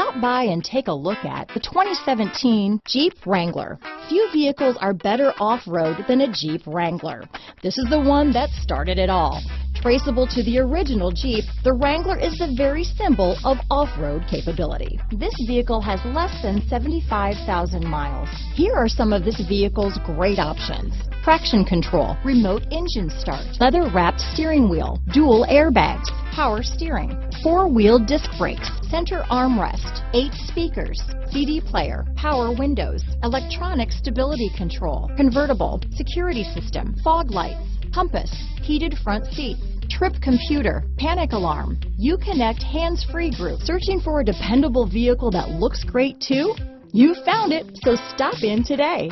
Stop by and take a look at the 2017 Jeep Wrangler. Few vehicles are better off-road than a Jeep Wrangler. This is the one that started it all. Traceable to the original Jeep, the Wrangler is the very symbol of off-road capability. This vehicle has less than 75,000 miles. Here are some of this vehicle's great options: traction control, remote engine start, leather-wrapped steering wheel, dual airbags, power steering, four-wheel disc brakes, center armrest, 8 speakers, CD player, power windows, electronic stability control, convertible, security system, fog lights, compass, heated front seats, trip computer, panic alarm, Uconnect hands-free group. Searching for a dependable vehicle that looks great too? You found it, so stop in today.